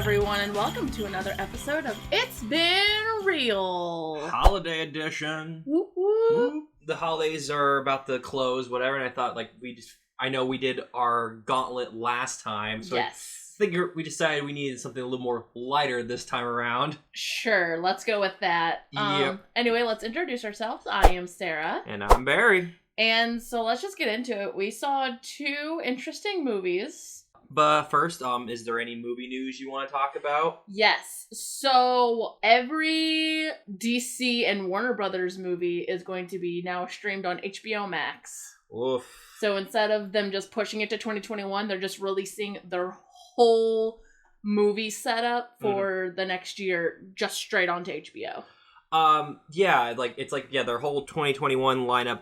everyone, and welcome to another episode of It's Been Real. Holiday edition. Whoop, whoop. The holidays are about to close, whatever, and I thought, I know we did our gauntlet last time, so Yes. I think we decided we needed something a little more lighter this time around. Sure, let's go with that. Yep. Anyway, let's introduce ourselves. I am Sarah. And I'm Barry. And so let's just get into it. We saw two interesting movies. But first, is there any movie news you want to talk about? Yes. So every DC and Warner Brothers movie is going to be now streamed on HBOMax. Oof. So instead of them just pushing it to 2021, they're just releasing their whole movie setup for the next year just straight onto HBO. Their whole 2021 lineup.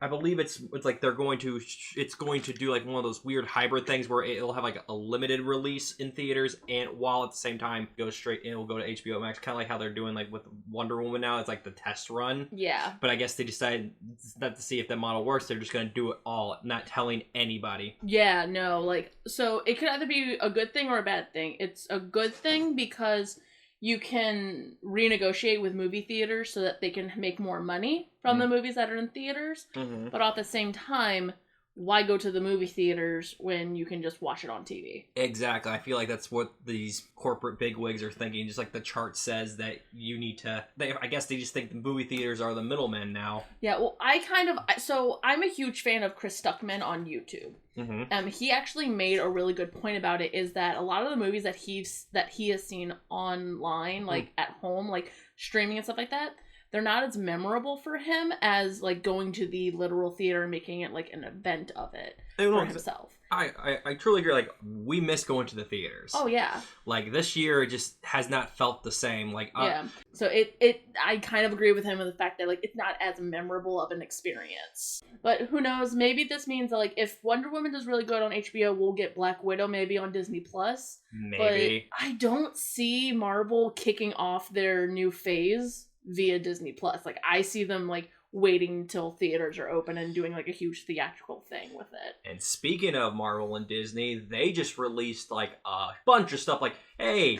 I believe it's like they're going to do like one of those weird hybrid things where it'll have like a limited release in theaters, and while at the same time it'll go to HBO Max, kind of like how they're doing like with Wonder Woman now. It's like the test run. Yeah. But I guess they decided not to see if that model works. They're just going to do it all, not telling anybody. Yeah, no, so it could either be a good thing or a bad thing. It's a good thing because you can renegotiate with movie theaters so that they can make more money from the movies that are in theaters. Mm-hmm. But at the same time, why go to the movie theaters when you can just watch it on TV? Exactly. I feel like that's what these corporate bigwigs are thinking. Just like the chart says that you need to... I guess they just think the movie theaters are the middlemen now. Yeah, well, I'm a huge fan of Chris Stuckman on YouTube. Mm-hmm. He actually made a really good point about it, is that a lot of the movies that he has seen online, like at home, like streaming and stuff like that, they're not as memorable for him as like going to the literal theater and making it like an event of it for himself. I truly agree. Like, we miss going to the theaters. Oh yeah. Like, this year it just has not felt the same. Like, yeah. So I kind of agree with him with the fact that like it's not as memorable of an experience. But who knows? Maybe this means that like if Wonder Woman does really good on HBO, we'll get Black Widow maybe on Disney Plus. Maybe. But I don't see Marvel kicking off their new phase via Disney Plus. Like, I see them like waiting until theaters are open and doing like a huge theatrical thing with it. And speaking of Marvel and Disney, they just released like a bunch of stuff. Like, hey,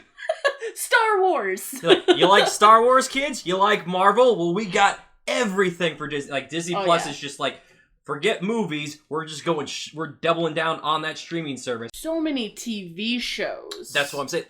Star Wars. You like Star Wars, kids? You like Marvel? Well, we got everything for Disney. Like, Disney Plus is just like, forget movies. We're just going. We're doubling down on that streaming service. So many TV shows. That's what I'm saying.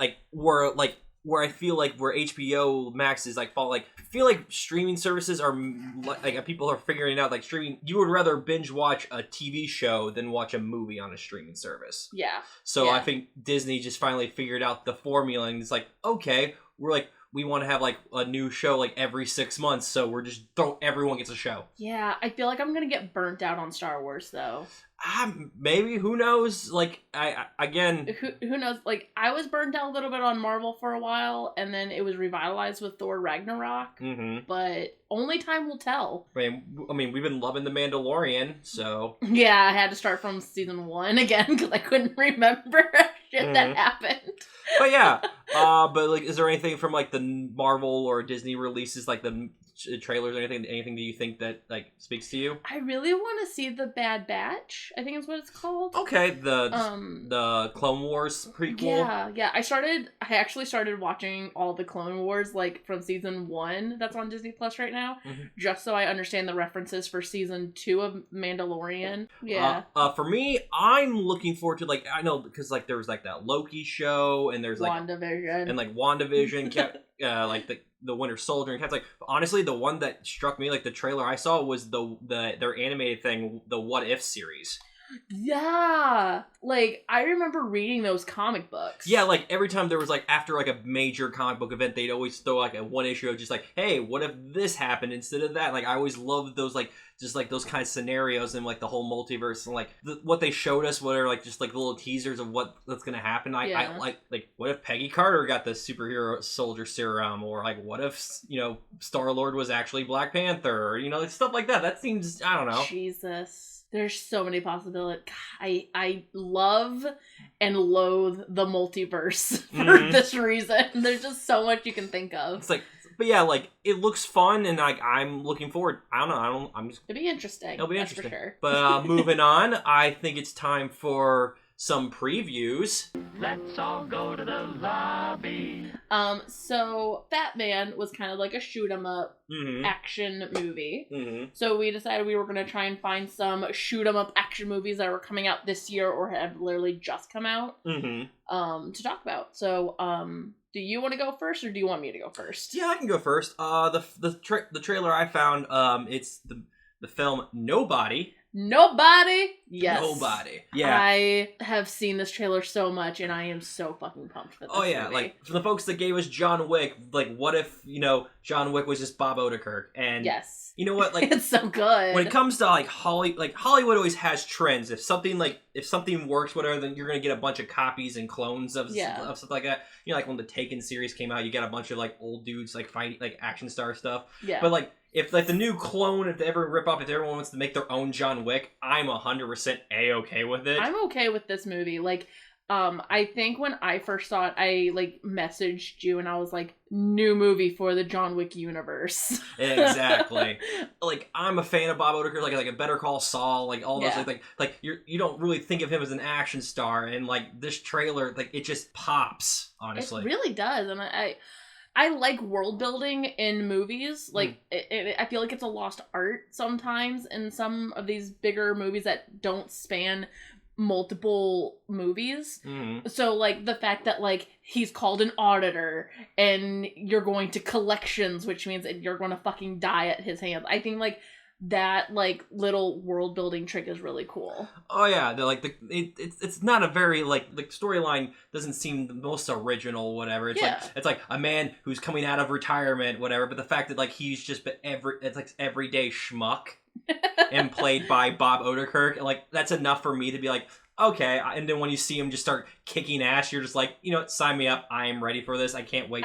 Where I feel like where HBO Max is like I feel like streaming services are like people are figuring out like streaming. You would rather binge watch a TV show than watch a movie on a streaming service. Yeah. So I think Disney just finally figured out the formula, and it's like, okay, we want to have like a new show like every 6 months, so we're just everyone gets a show. Yeah, I feel like I'm gonna get burnt out on Star Wars though. Maybe, who knows? Like, who knows? Like, I was burnt out a little bit on Marvel for a while, and then it was revitalized with Thor Ragnarok. Mm-hmm. But only time will tell. I mean, we've been loving The Mandalorian, so yeah, I had to start from season 1 again because I couldn't remember shit that happened. But yeah, but like, is there anything from like the Marvel or Disney releases, like the trailers or anything that you think that like speaks to you? I really want to see The Bad Batch. I think is what it's called. Okay, the Clone Wars prequel. Yeah. I actually started watching all the Clone Wars like from season 1 that's on Disney Plus right now, just so I understand the references for season 2 of Mandalorian. Yeah. For me, I'm looking forward to like, I know because like there was like that Loki show, and there's like Wandavision, and like Wandavision like the Winter Soldier, and like honestly the one that struck me, like the trailer I saw, was their animated thing, the What If series. Yeah, like I remember reading those comic books. Yeah, like every time there was like after like a major comic book event, they'd always throw like a one issue of just like, hey, what if this happened instead of that? Like I always loved those like just like those kind of scenarios and like the whole multiverse, and like what they showed us, what are like just like little teasers of what's gonna happen. I like what if Peggy Carter got the superhero soldier serum, or like what if Star-Lord was actually Black Panther, or like stuff like that. That seems, I don't know. Jesus. There's so many possibilities. I love and loathe the multiverse for this reason. There's just so much you can think of. It's like, but yeah, like it looks fun, and like I'm looking forward. I don't know. It'll be interesting. It'll be interesting for sure. But moving on, I think it's time for some previews. Let's all go to the lobby. So Fatman was kind of like a shoot 'em up action movie. So we decided we were going to try and find some shoot 'em up action movies that were coming out this year or have literally just come out to talk about. So do you want to go first, or do you want me to go first? Yeah, I can go first. The trailer I found, it's the film Nobody. Nobody? Yes. Nobody. Yeah. I have seen this trailer so much, and I am so fucking pumped for this movie. Like, for the folks that gave us John Wick, like, what if, John Wick was just Bob Odenkirk? And yes. You know what? Like, it's so good. When it comes to, like, Hollywood always has trends. If something works, whatever, then you're gonna get a bunch of copies and clones of stuff like that. Like, when the Taken series came out, you got a bunch of, like, old dudes, like, fighting, like, action star stuff. Yeah. But, like, if like the new clone, if they ever rip off, if everyone wants to make their own John Wick, I'm 100% A-okay with it. I'm okay with this movie. Like, I think when I first saw it, I like messaged you and I was like, new movie for the John Wick universe. Exactly. Like, I'm a fan of Bob Odenkirk, like a Better Call Saul, like all those like you don't really think of him as an action star, and like this trailer, like it just pops, honestly. It really does, and I like world building in movies. Like, I feel like it's a lost art sometimes in some of these bigger movies that don't span multiple movies. So, like, the fact that, like, he's called an auditor and you're going to collections, which means that you're going to fucking die at his hands. I think, like, that like little world building trick is really cool. Oh yeah, they're like it's not a very like the storyline doesn't seem the most original, whatever. It's like a man who's coming out of retirement, whatever. But the fact that like he's just it's like everyday schmuck and played by Bob Odenkirk, and like that's enough for me to be like, okay. And then when you see him just start kicking ass, you're just like, you know what, sign me up. I am ready for this. I can't wait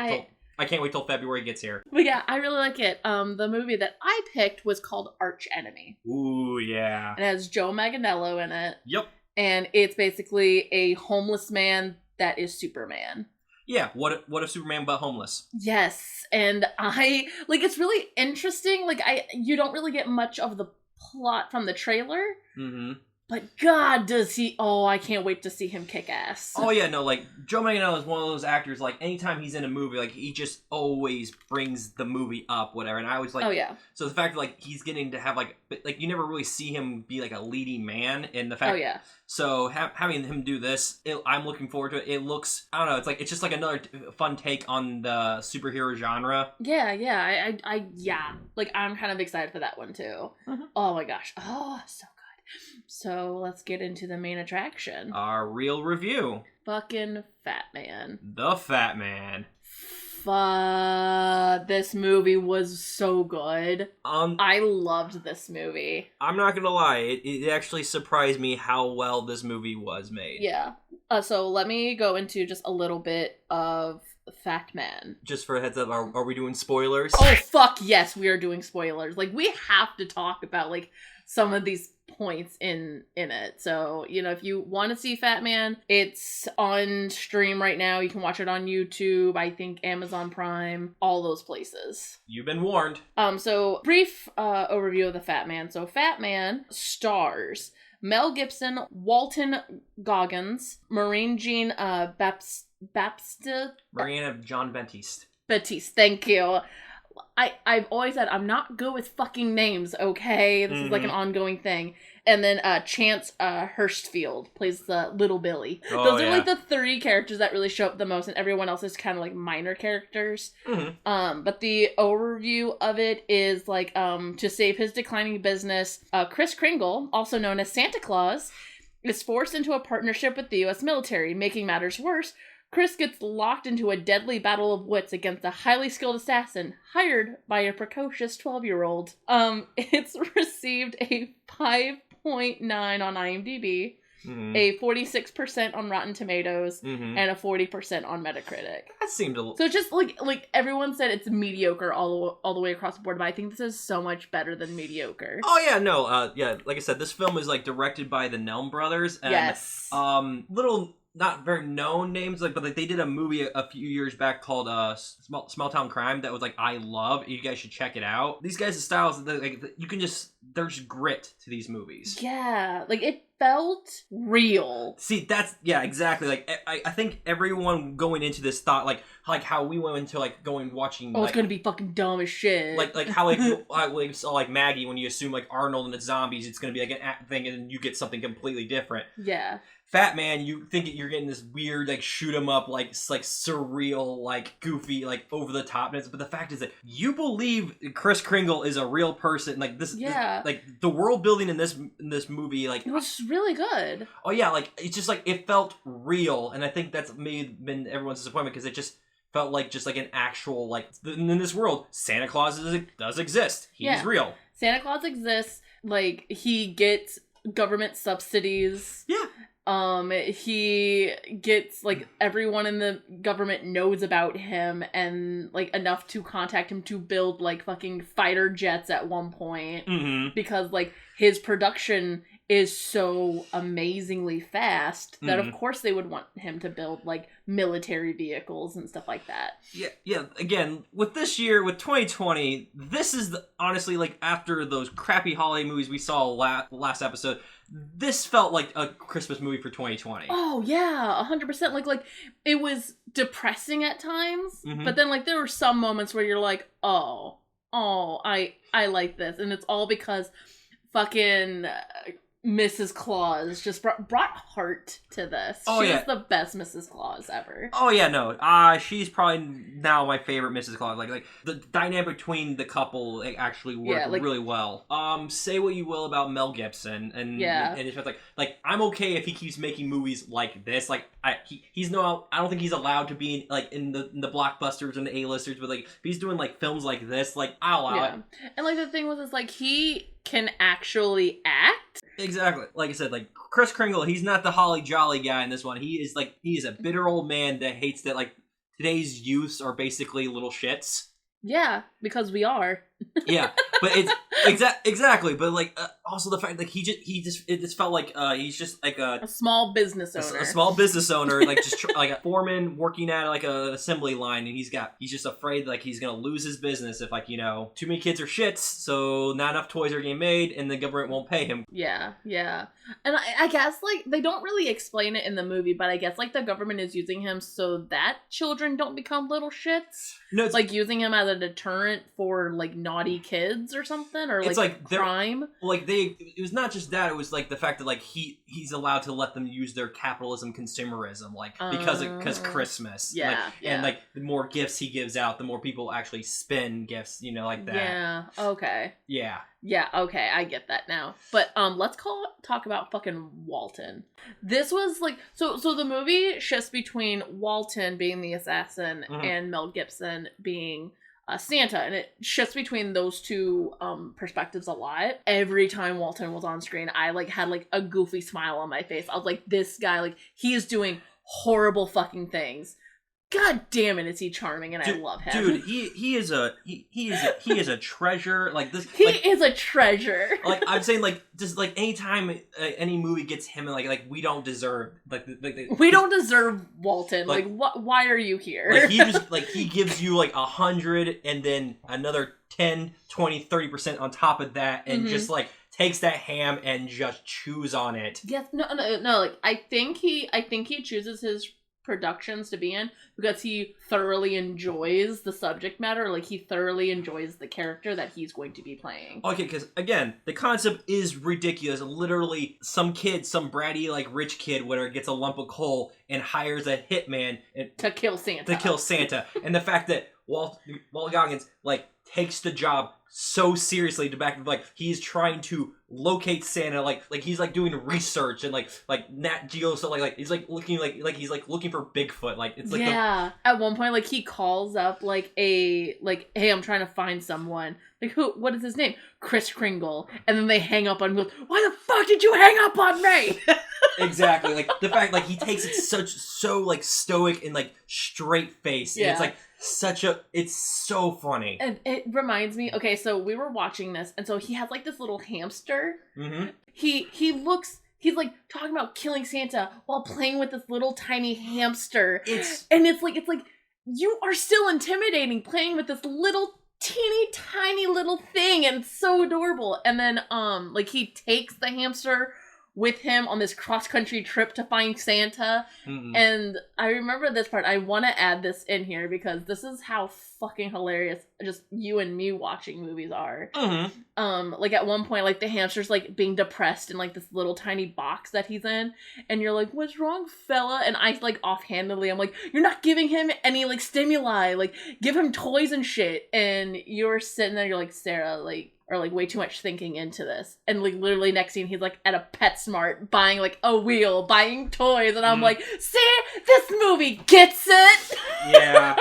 till February gets here. But yeah, I really like it. The movie that I picked was called Archenemy. Ooh, yeah. It has Joe Manganiello in it. Yep. And it's basically a homeless man that is Superman. Yeah, what if Superman but homeless? Yes, and I like it's really interesting. Like you don't really get much of the plot from the trailer. Mm-hmm. But God, does he... Oh, I can't wait to see him kick ass. Oh, yeah, no, like, Joe Manganiello is one of those actors, like, anytime he's in a movie, like, he just always brings the movie up, whatever, and I always, like... Oh, yeah. So the fact that, like, he's getting to have, like, you never really see him be, like, a leading man, and the fact... Oh, yeah. So, having him do this, I'm looking forward to it. It looks... I don't know, it's just, like, another fun take on the superhero genre. Yeah. Yeah. Like, I'm kind of excited for that one, too. Mm-hmm. Oh, my gosh. Oh, so good. So let's get into the main attraction. Our real review. Fucking Fatman. The Fatman. This movie was so good. I loved this movie. I'm not gonna lie, it actually surprised me how well this movie was made. Yeah. So let me go into just a little bit of Fatman. Just for a heads up, are we doing spoilers? Oh fuck yes, we are doing spoilers. Like we have to talk about like some of these points in it. So, you know, if you want to see Fatman, it's on stream right now. You can watch it on YouTube, I think Amazon Prime, all those places. You've been warned. So brief overview of the Fatman. So Fatman stars Mel Gibson, Walton Goggins, Marine Jean Baptiste. Marina John Baptiste, thank you. I've always said I'm not good with fucking names, okay? This is like an ongoing thing. And then Chance Hurstfield plays the Little Billy. Those are like the three characters that really show up the most, and everyone else is kind of like minor characters. Mm-hmm. But the overview of it is like to save his declining business, Kris Kringle, also known as Santa Claus, is forced into a partnership with the U.S. military. Making matters worse, Kris gets locked into a deadly battle of wits against a highly skilled assassin hired by a precocious 12-year-old. It's received a 5.9 on IMDb, a 46% on Rotten Tomatoes, and a 40% on Metacritic. That seemed a little... So it's just like everyone said it's mediocre all the way across the board, but I think this is so much better than mediocre. Oh yeah, no, yeah, like I said, this film is like directed by the Nelm brothers, and yes. Little... Not very known names, but they did a movie a few years back called Small Town Crime that was like I love. You guys should check it out. These guys' styles, like you can just there's grit to these movies. Yeah, like felt real. See, exactly. Like, I think everyone going into this thought, like how we went into, like, watching... Oh, it's gonna be fucking dumb as shit. Like how, like, saw, like, Maggie, when you assume, like, Arnold and the zombies, it's gonna be, like, an thing, and then you get something completely different. Yeah. Fatman, you think you're getting this weird, like, shoot 'em up, like surreal, like, goofy, like, over the topness. But the fact is that you believe Kris Kringle is a real person. Like, this, like, the world building in this movie, like, it was really good. Oh yeah, like, it's just like it felt real, and I think that's been everyone's disappointment, because it just felt like an actual, like, in this world, Santa Claus does exist. He's real. Santa Claus exists. Like, he gets government subsidies. Yeah. He gets, like, everyone in the government knows about him, and, like, enough to contact him to build, like, fucking fighter jets at one point. Mm-hmm. Because, like, his production is so amazingly fast that of course they would want him to build, like, military vehicles and stuff like that. Yeah. Again, with this year, with 2020, this is honestly, like, after those crappy holiday movies we saw last episode, this felt like a Christmas movie for 2020. Oh yeah, 100%. Like it was depressing at times, but then, like, there were some moments where you're like, oh, I like this, and it's all because fucking Mrs. Claus just brought heart to this. She's the best Mrs. Claus ever. Oh yeah, no. She's probably now my favorite Mrs. Claus. Like the dynamic between the couple, like, actually worked really well. Say what you will about Mel Gibson, and it's just like I'm okay if he keeps making movies like this. Like, I don't think he's allowed to be in the blockbusters and the A-listers, but, like, if he's doing, like, films like this, like, I'll allow it. And, like, the thing was, like, he can actually act. Exactly. Like I said, like, Kris Kringle, he's not the holly jolly guy in this one. He is a bitter old man that hates that, like, today's youths are basically little shits. Yeah, because we are. Yeah, but it's exactly. But, like, also the fact, like, it just felt like he's just like a small business owner. A small business owner, like, just like a foreman working at, like, an assembly line, and he's just afraid, like, he's gonna lose his business if, like, too many kids are shits, so not enough toys are getting made, and the government won't pay him. Yeah. And I guess, like, they don't really explain it in the movie, but I guess, like, the government is using him so that children don't become little shits. No, it's like using him as a deterrent for, like, naughty kids or something, or, like crime. Like, it was not just that, it was, like, the fact that, like, he's allowed to let them use their capitalism consumerism, like, because Christmas. And, like, the more gifts he gives out, the more people actually spend gifts, like that. Yeah, okay. Yeah, okay, I get that now. But let's talk about fucking Walton. This was, like, so the movie shifts between Walton being the assassin and Mel Gibson being Santa, and it shifts between those two perspectives a lot. Every time Walton was on screen, I, like, had, like, a goofy smile on my face. I was like, this guy, like, he is doing horrible fucking things. God damn it, is he charming, and I love him. Dude, he is a treasure. Like, this, he is a treasure. Like, I'm saying, like, just, like, anytime any movie gets him, like we don't deserve, we don't deserve Walton. Like, why are you here? Like, he just, like, he gives you, like, 100 and then another 10, 20, 30% on top of that, and just, like, takes that ham and just chews on it. Yes, no. Like, I think he chooses his productions to be in because he thoroughly enjoys the subject matter. Like, he thoroughly enjoys the character that he's going to be playing. Okay, because, again, the concept is ridiculous. Literally, some bratty, like, rich kid, whatever, gets a lump of coal and hires a hitman to kill Santa. And the fact that Walt Goggins, like, takes the job so seriously to back, like, he's trying to locate Santa, like he's, like, doing research and like Nat Geo, so like he's, like, looking like he's, like, looking for Bigfoot. Like, it's like at one point, like, he calls up, like, hey, I'm trying to find someone. Like, what is his name? Kris Kringle. And then they hang up on him and goes, why the fuck did you hang up on me? Exactly. Like, the fact, like, he takes it so like, stoic and, like, straight face. Yeah. And it's, like, it's so funny. And it reminds me, okay, so we were watching this, and so he has, like, this little hamster. He's, like, talking about killing Santa while playing with this little tiny hamster. It's like you are still intimidating playing with this little teeny tiny little thing, and it's so adorable. And then like, he takes the hamster with him on this cross-country trip to find Santa. Mm-mm. And I remember this part. I want to add this in here because this is how fucking hilarious just you and me watching movies are. Mm-hmm. Like at one point, like the hamster's like being depressed in like this little tiny box that he's in, and you're like, what's wrong, fella? And I like offhandedly, I'm like, you're not giving him any like stimuli, like give him toys and shit. And you're sitting there, you're like, Sarah, like, or like way too much thinking into this. And like literally next scene he's like at a PetSmart buying like a wheel, buying toys, and I'm like, see, this movie gets it. Yeah.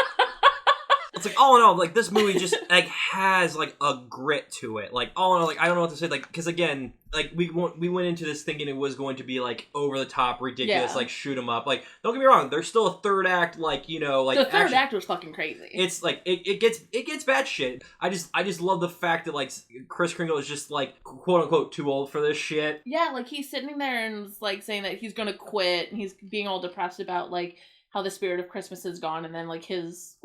It's like, all in all, like, this movie just, like, has, like, a grit to it. Like, all in all, like, I don't know what to say, like, because, again, like, we went into this thinking it was going to be, like, over-the-top, ridiculous, like, shoot 'em up. Like, don't get me wrong, there's still a third act, like, you know, like... The third act was fucking crazy. It's, like, it gets bad shit. I just love the fact that, like, Kris Kringle is just, like, quote-unquote, too old for this shit. Yeah, like, he's sitting there and, like, saying that he's gonna quit, and he's being all depressed about, like, how the spirit of Christmas is gone, and then like his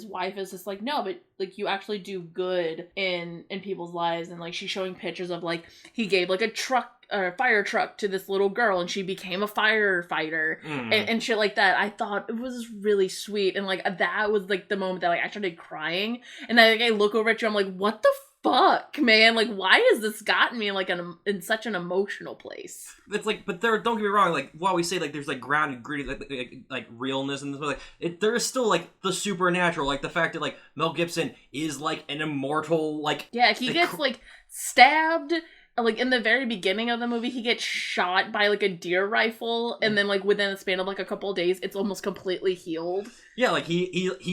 wife is just like, no, but like you actually do good in people's lives, and like she's showing pictures of like he gave like a truck or a fire truck to this little girl and she became a firefighter and shit like that. I thought it was really sweet, and like that was like the moment that like I started crying, and then like, I look over at you, I'm like, what the fuck, man? Like, why has this gotten me like in such an emotional place? It's like, but there, don't get me wrong, like, while we say, like, there's, like, grounded, gritty, like realness in this, like, there is still, like, the supernatural, like, the fact that, like, Mel Gibson is, like, an immortal, like... Yeah, he gets, like, stabbed... Like, in the very beginning of the movie, he gets shot by, like, a deer rifle, and then, like, within a span of, like, a couple of days, it's almost completely healed. Yeah, like, he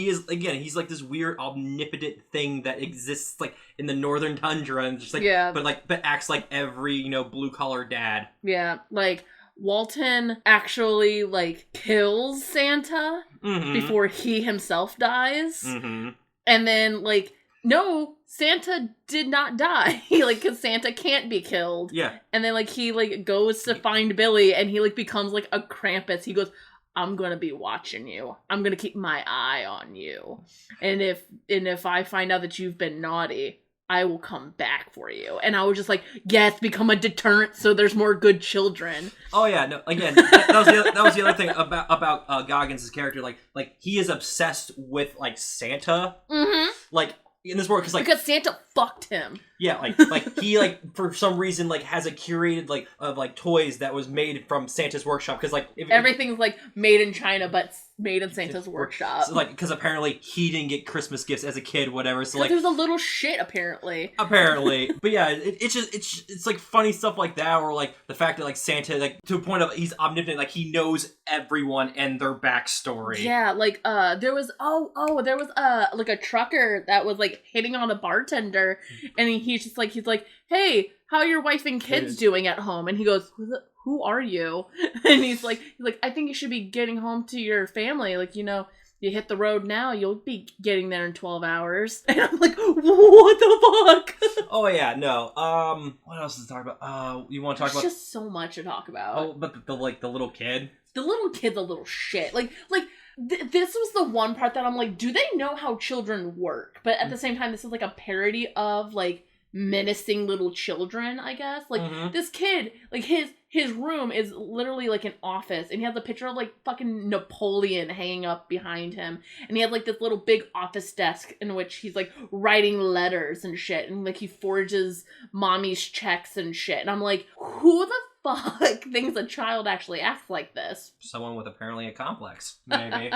is, again, he's, like, this weird, omnipotent thing that exists, like, in the northern tundra, and just, like, but acts like every, you know, blue-collar dad. Yeah, like, Walton actually, like, kills Santa before he himself dies, and then, like... No, Santa did not die. Because Santa can't be killed. Yeah. And then, like, he, like, goes to find Billy, and he, like, becomes, like, a Krampus. He goes, I'm gonna be watching you. I'm gonna keep my eye on you. And if I find out that you've been naughty, I will come back for you. And I was just like, yes, become a deterrent so there's more good children. Oh, yeah, no, again, that was the other thing about Goggins' character. Like, he is obsessed with, like, Santa. Like... in this world, because Santa fucked him. Yeah, like he like for some reason like has a curated like of like toys that was made from Santa's workshop, because like everything's like made in China but made in Santa's workshop. So, like, because apparently he didn't get Christmas gifts as a kid, whatever. So like there's a little shit apparently. But yeah, it's like funny stuff like that, or like the fact that like Santa, like to a point of he's omnipotent, like he knows everyone and their backstory. Yeah, like there was like a trucker that was like hitting on a bartender, and he's like, hey, how are your wife and kids doing at home? And he goes, who are you? And he's like, I think you should be getting home to your family. Like, you know, you hit the road now, you'll be getting there in 12 hours. And I'm like, what the fuck? Oh yeah, no. What else is to talk about? You want to talk about? There's just so much to talk about. Oh, but the little kid. The little kid's a little shit. This was the one part that I'm like, do they know how children work? But at the same time, this is like a parody of like menacing little children, I guess. Like this kid, like his room is literally like an office, and he has a picture of like fucking Napoleon hanging up behind him, and he has like this little big office desk in which he's like writing letters and shit, and like he forges mommy's checks and shit, and I'm like, who the fuck thinks a child actually acts like this? Someone with apparently a complex, maybe.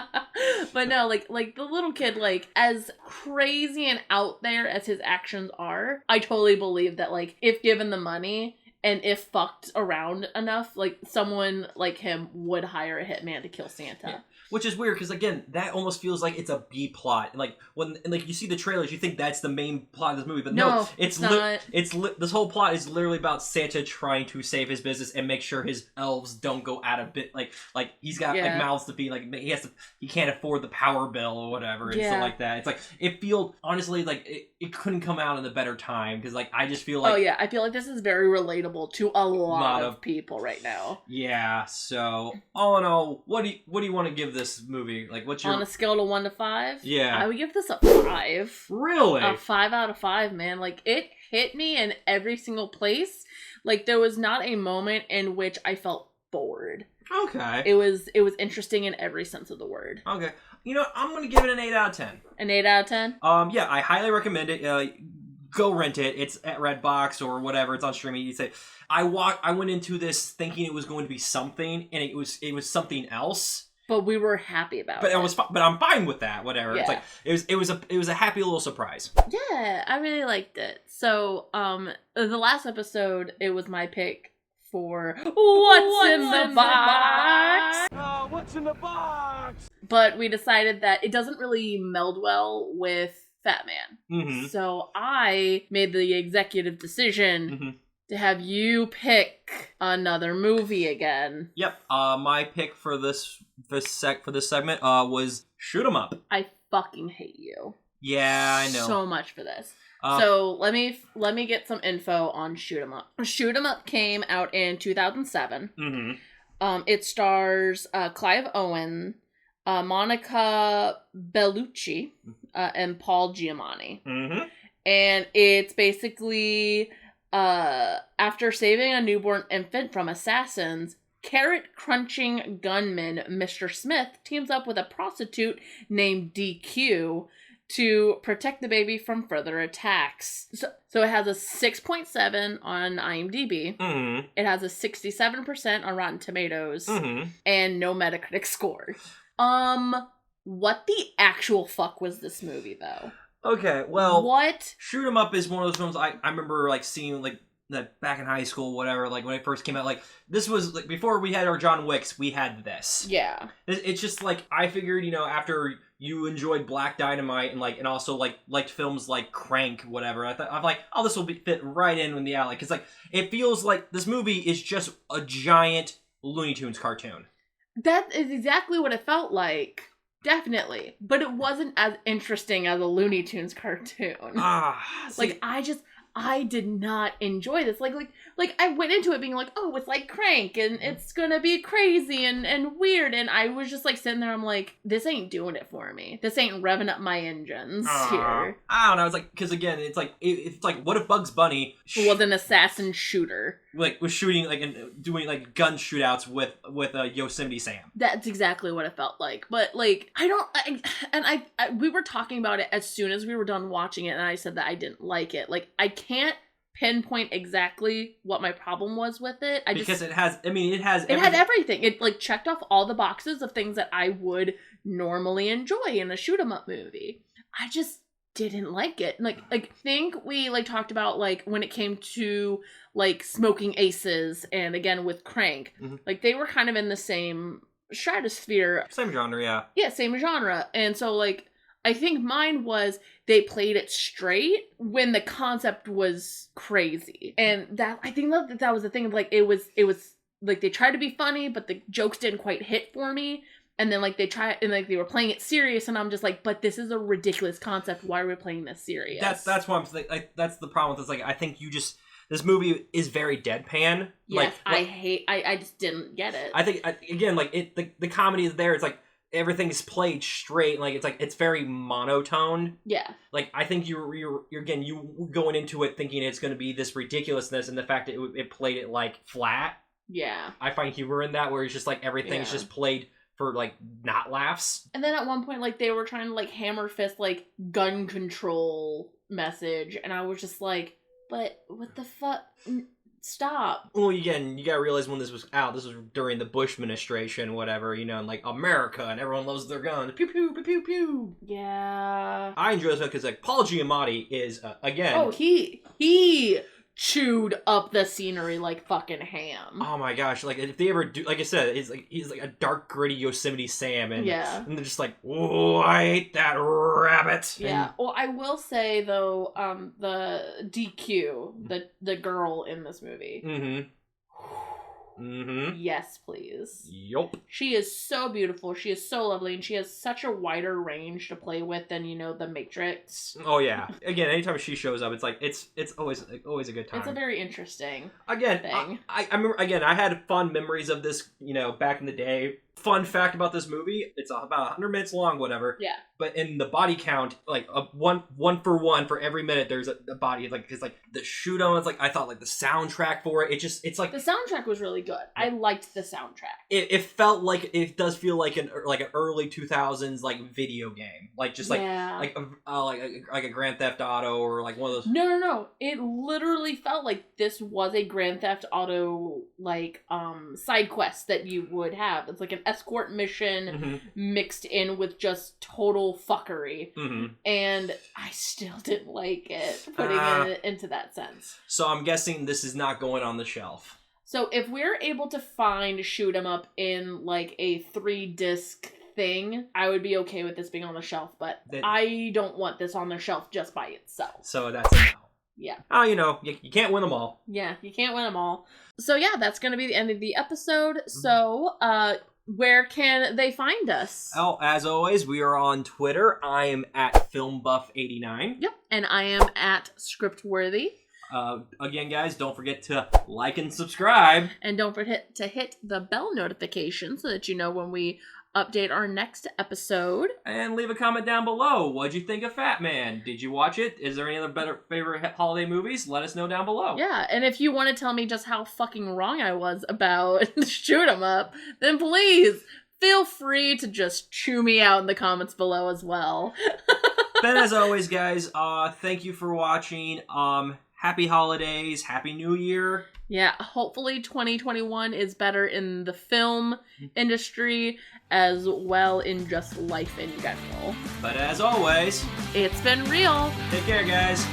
But no, like the little kid, like, as crazy and out there as his actions are, I totally believe that, like, if given the money and if fucked around enough, like, someone like him would hire a hitman to kill Santa. Yeah. Which is weird, because, again, that almost feels like it's a B plot. And, like, when you see the trailers, you think that's the main plot of this movie. But no, it's not. This whole plot is literally about Santa trying to save his business and make sure his elves don't go out of bit. Like he's got, like, mouths to feed. Like, he can't afford the power bill or whatever and stuff like that. It's like, it feels, honestly, like, it couldn't come out in a better time. Because, like, I just feel like... Oh, yeah. I feel like this is very relatable to a lot of people right now. Yeah, so, all in all, what do you want to give this movie? Like, what's your... On a scale of 1 to 5? Yeah. I would give this a 5. Really? A 5 out of 5, man. Like, it hit me in every single place. Like, there was not a moment in which I felt bored. Okay. It was interesting in every sense of the word. Okay. You know, I'm going to give it an 8 out of 10. An 8 out of 10? Yeah, I highly recommend it. Go rent it. It's at Redbox or whatever. It's on streaming. You say, I went into this thinking it was going to be something, and it was something else. But we were happy about it. But I'm fine with that. Whatever. Yeah. It's like it was a happy little surprise. Yeah, I really liked it. So, the last episode, it was my pick for What's in the Box? What's in the box? But we decided that it doesn't really meld well with Fatman. Mm-hmm. So I made the executive decision to have you pick another movie again. Yep. My pick for this segment was Shoot 'Em Up. I fucking hate you. Yeah, I know. So much for this. So let me get some info on Shoot 'Em Up. Shoot 'Em Up came out in 2007. Mm-hmm. It stars Clive Owen, Monica Bellucci, and Paul Giamatti. Mm-hmm. And it's basically after saving a newborn infant from assassins, carrot-crunching gunman Mr. Smith teams up with a prostitute named DQ to protect the baby from further attacks. So it has a 6.7 on IMDb. Mm-hmm. It has a 67% on Rotten Tomatoes. Mm-hmm. And no Metacritic score. What the actual fuck was this movie, though? Okay, well... What? Shoot 'Em Up is one of those films I remember, like, seeing, like, that back in high school, whatever, like, when it first came out, like, this was, like, before we had our John Wicks, we had this. Yeah. It's just, like, I figured, you know, after you enjoyed Black Dynamite and also, like, liked films like Crank, whatever, I'm like, oh, this will fit right in the alley, because, like, it feels like this movie is just a giant Looney Tunes cartoon. That is exactly what it felt like. Definitely. But it wasn't as interesting as a Looney Tunes cartoon. See, I did not enjoy this. Like I went into it being like, oh, it's like Crank and it's gonna be crazy and weird, and I was just like sitting there, I'm like, this ain't doing it for me. This ain't revving up my engines here. I don't know. It's like, because again, it's like what if Bugs Bunny was an assassin shooter, like was shooting like and doing like gun shootouts with Yosemite Sam. That's exactly what it felt like. But like we were talking about it as soon as we were done watching it, and I said that I didn't like it. Like, I can't pinpoint exactly what my problem was with it. It had everything. It like checked off all the boxes of things that I would normally enjoy in a shoot 'em up movie. I just didn't like it. Like think we like talked about like when it came to like Smoking Aces and again with Crank, like they were kind of in the same stratosphere. Same genre, yeah. Yeah, same genre. And so like I think mine was they played it straight when the concept was crazy. And that I think that was the thing. Like it was like they tried to be funny, but the jokes didn't quite hit for me. And then like they were playing it serious, and I'm just like, but this is a ridiculous concept. Why are we playing this serious? That's why I'm like that's the problem with this. Like I think this movie is very deadpan. Yes, I just didn't get it. I think again, like the comedy is there. It's like everything is played straight. Like it's very monotone. Yeah. Like I think you're again you going into it thinking it's going to be this ridiculousness, and the fact that it played it like flat. Yeah. I find humor in that where it's just like everything's just played for like not laughs. And then at one point like they were trying to like hammer fist like gun control message, and I was just like, but what the fuck? Stop. Well, again, you gotta realize when this was out, this was during the Bush administration, whatever, you know, and like America, and everyone loves their guns. Pew pew pew pew pew. Yeah. I enjoy this because like Paul Giamatti is again. Oh, he chewed up the scenery like fucking ham. Oh my gosh! Like if they ever do, like I said, he's like a dark, gritty Yosemite Sam, and and they're just like, oh, I ate that rabbit. Yeah. Well, I will say though, the DQ, the girl in this movie. Yes, please. Yup. She is so beautiful. She is so lovely, and she has such a wider range to play with than the Matrix. Oh yeah. Again, anytime she shows up, it's like it's always a good time. It's a very interesting thing. I remember. Again, I had fond memories of this. Back in the day. Fun fact about this movie, it's about 100 minutes long, whatever. Yeah. But in the body count, like one for every minute, there's a body. Like, because like the shoot on, it's like I thought like the soundtrack for it. It's like the soundtrack was really good. I liked the soundtrack. It felt like it does feel like an early 2000s like video game, like just like a Grand Theft Auto or like one of those. No. It literally felt like this was a Grand Theft Auto like side quest that you would have. It's like an escort mission mixed in with just total fuckery, and I still didn't like it putting it into that sense. So I'm guessing this is not going on the shelf. So if we're able to find Shoot 'em Up in like a 3-disc thing, I would be okay with this being on the shelf, but I don't want this on the shelf just by itself. So that's a no. Yeah. Oh, you can't win them all. Yeah, you can't win them all. So yeah, that's going to be the end of the episode. So, where can they find us? Oh, as always, we are on Twitter. I am at FilmBuff89. Yep, and I am at Scriptworthy. Again, guys, don't forget to like and subscribe. And don't forget to hit the bell notification so that you know when we update our next episode. And leave a comment down below. What'd you think of Fatman? Did you watch it? Is there any other favorite holiday movies? Let us know down below. Yeah, and if you want to tell me just how fucking wrong I was about Shoot 'em Up, then please feel free to just chew me out in the comments below as well. But as always, guys, thank you for watching. Happy holidays, Happy New Year. Yeah, hopefully 2021 is better in the film industry as well in just life in general. But as always, it's been real. Take care, guys.